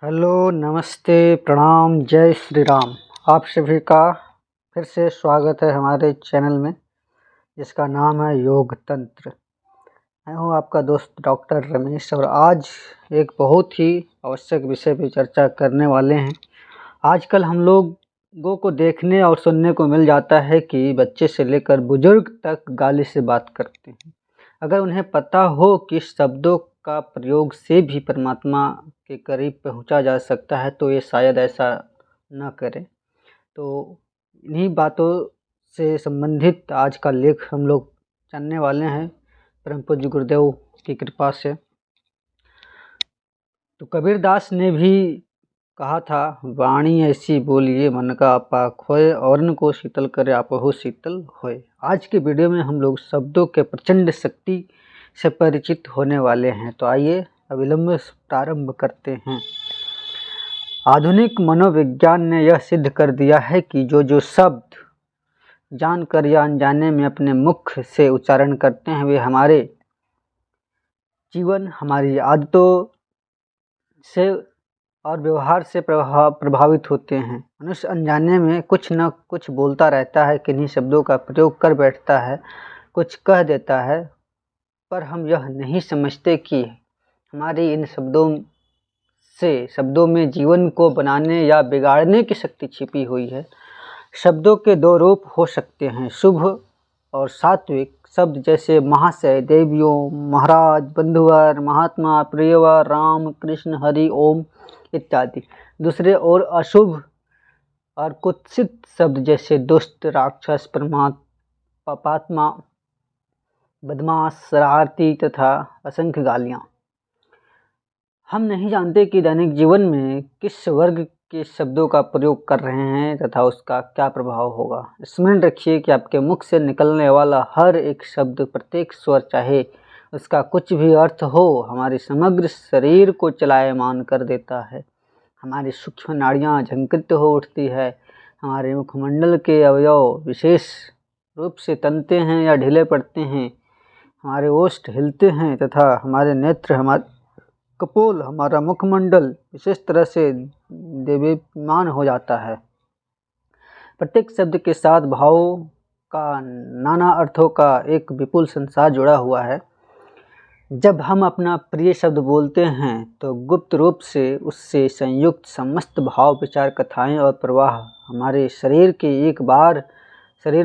Hello, नमस्ते, प्रणाम, जय श्री राम। आप सभी का फिर से स्वागत है हमारे चैनल में, जिसका नाम है योग तंत्र। मैं हूँ आपका दोस्त डॉक्टर रमेश और आज एक बहुत ही आवश्यक विषय पर चर्चा करने वाले हैं। आजकल हम लोगों को देखने और सुनने को मिल जाता है कि बच्चे से लेकर बुजुर्ग तक गाली से बात करते हैं। अगर उन्हें पता हो कि शब्दों का प्रयोग से भी परमात्मा के करीब पहुंचा जा सकता है तो ये शायद ऐसा न करें। तो इन्हीं बातों से संबंधित आज का लेख हम लोग जानने वाले हैं परम पूज्य गुरुदेव की कृपा से। तो कबीरदास ने भी कहा था, वाणी ऐसी बोलिए मन का आपा खोए, औरन को शीतल करे आपहु शीतल होए। आज के वीडियो में हम लोग शब्दों के प्रचंड शक्ति से परिचित होने वाले हैं। तो आइए अविलंब प्रारंभ करते हैं। आधुनिक मनोविज्ञान ने यह सिद्ध कर दिया है कि जो शब्द जानकर या अनजाने में अपने मुख से उच्चारण करते हैं वे हमारे जीवन, हमारी आदतों से और व्यवहार से प्रभावित होते हैं। मनुष्य अनजाने में कुछ न कुछ बोलता रहता है, किन्हीं शब्दों का प्रयोग कर बैठता है, कुछ कह देता है, पर हम यह नहीं समझते कि हमारी इन शब्दों में जीवन को बनाने या बिगाड़ने की शक्ति छिपी हुई है। शब्दों के दो रूप हो सकते हैं, शुभ और सात्विक शब्द, जैसे महाशय, देवियों, महाराज, बंधुवर, महात्मा, प्रियवर, राम, कृष्ण, हरि, ओम इत्यादि। दूसरे और अशुभ और कुत्सित शब्द, जैसे दुष्ट, राक्षस, पापात्मा, बदमाश, शरारती तथा असंख्य गालियाँ। हम नहीं जानते कि दैनिक जीवन में किस वर्ग के शब्दों का प्रयोग कर रहे हैं तथा उसका क्या प्रभाव होगा। स्मरण रखिए कि आपके मुख से निकलने वाला हर एक शब्द, प्रत्येक स्वर, चाहे उसका कुछ भी अर्थ हो, हमारे समग्र शरीर को चलायमान कर देता है। हमारी सूक्ष्म नाड़ियाँ झंकृत हो उठती है, हमारे मुखमंडल के अवयव विशेष रूप से तनते हैं या ढीले पड़ते हैं, हमारे ओष्ठ हिलते हैं तथा हमारे नेत्र, हमारे कपोल, हमारा मुखमंडल विशेष तरह से देदीप्यमान हो जाता है। प्रत्येक शब्द के साथ भावों का, नाना अर्थों का एक विपुल संसार जुड़ा हुआ है। जब हम अपना प्रिय शब्द बोलते हैं तो गुप्त रूप से उससे संयुक्त समस्त भाव, विचार, कथाएं और प्रवाह हमारे शरीर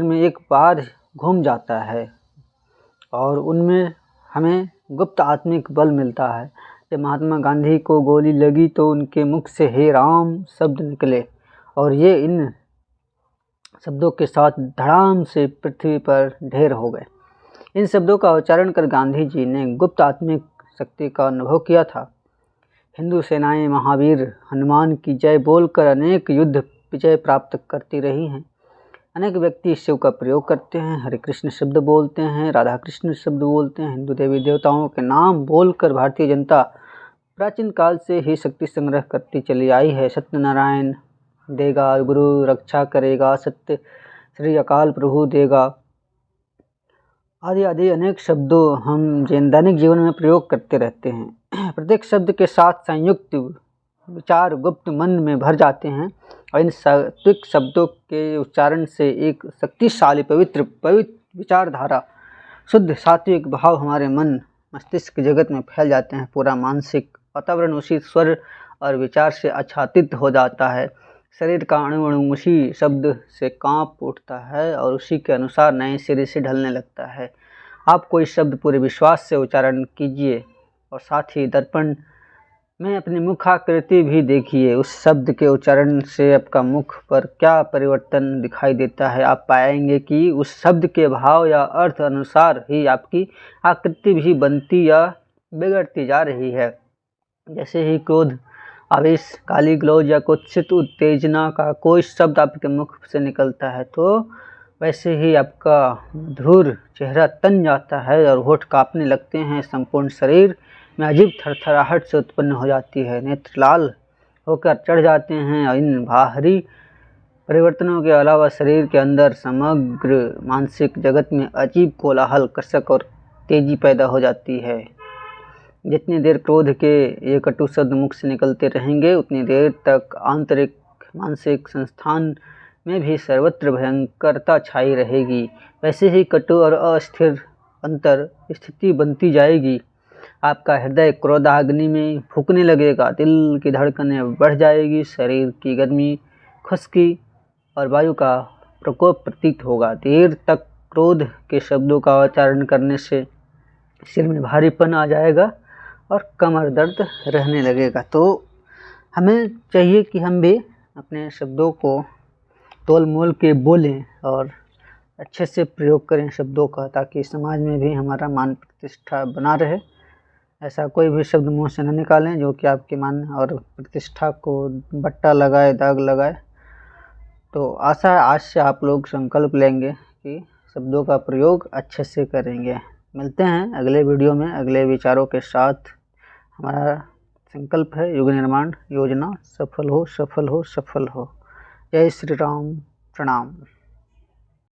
में एक बार घूम जाता है और उनमें हमें गुप्त आत्मिक बल मिलता है। जब महात्मा गांधी को गोली लगी तो उनके मुख से हे राम शब्द निकले और ये इन शब्दों के साथ धड़ाम से पृथ्वी पर ढेर हो गए। इन शब्दों का उच्चारण कर गांधी जी ने गुप्त आत्मिक शक्ति का अनुभव किया था। हिंदू सेनाएं महावीर हनुमान की जय बोलकर अनेक युद्ध विजय प्राप्त करती रही हैं। अनेक व्यक्ति शिव का प्रयोग करते हैं, हरे कृष्ण शब्द बोलते हैं, राधा कृष्ण शब्द बोलते हैं। हिंदू देवी देवताओं के नाम बोलकर भारतीय जनता प्राचीन काल से ही शक्ति संग्रह करती चली आई है। सत्यनारायण देगा, गुरु रक्षा करेगा, सत्य श्री अकाल प्रभु देगा आदि आदि अनेक शब्दों हम दैनिक जीवन में प्रयोग करते रहते हैं। प्रत्येक शब्द के साथ संयुक्त विचार गुप्त मन में भर जाते हैं और इन सात्विक शब्दों के उच्चारण से एक शक्तिशाली पवित्र विचारधारा, शुद्ध सात्विक भाव हमारे मन मस्तिष्क जगत में फैल जाते हैं। पूरा मानसिक वातावरण उसी स्वर और विचार से आच्छादित हो जाता है। शरीर का अणु अणु उसी शब्द से कांप उठता है और उसी के अनुसार नए सिरे से ढलने लगता है। आप कोई शब्द पूरे विश्वास से उच्चारण कीजिए और साथ ही दर्पण में अपनी मुखाकृति भी देखिए। उस शब्द के उच्चारण से आपका मुख पर क्या परिवर्तन दिखाई देता है। आप पाएंगे कि उस शब्द के भाव या अर्थ अनुसार ही आपकी आकृति भी बनती या बिगड़ती जा रही है। जैसे ही क्रोध, आवेश, गाली गलौज या कुत्सित उत्तेजना का कोई शब्द आपके मुख से निकलता है तो वैसे ही आपका मधुर चेहरा तन जाता है और होठ कांपने लगते हैं। संपूर्ण शरीर में अजीब थरथराहट से उत्पन्न हो जाती है, नेत्र लाल होकर चढ़ जाते हैं और इन बाहरी परिवर्तनों के अलावा शरीर के अंदर समग्र मानसिक जगत में अजीब कोलाहल, कसक और तेजी पैदा हो जाती है। जितनी देर क्रोध के ये कटु शब्द मुख से निकलते रहेंगे उतनी देर तक आंतरिक मानसिक संस्थान में भी सर्वत्र भयंकरता छाई रहेगी। वैसे ही कटु और अस्थिर अंतर स्थिति बनती जाएगी। आपका हृदय क्रोधाग्नि में फूकने लगेगा, दिल की धड़कनें बढ़ जाएगी, शरीर की गर्मी, खुश्की और वायु का प्रकोप प्रतीत होगा। देर तक क्रोध के शब्दों का उच्चारण करने से सिर में भारीपन आ जाएगा और कमर दर्द रहने लगेगा। तो हमें चाहिए कि हम भी अपने शब्दों को तोल मोल के बोलें और अच्छे से प्रयोग करें शब्दों का, ताकि समाज में भी हमारा मान प्रतिष्ठा बना रहे। ऐसा कोई भी शब्द मुंह से न निकालें जो कि आपके मान और प्रतिष्ठा को बट्टा लगाए, दाग लगाए। तो आशा है आज से आप लोग संकल्प लेंगे कि शब्दों का प्रयोग अच्छे से करेंगे। मिलते हैं अगले वीडियो में अगले विचारों के साथ। हमारा संकल्प है युग निर्माण योजना सफल हो, सफल हो, सफल हो। जय श्री राम। प्रणाम।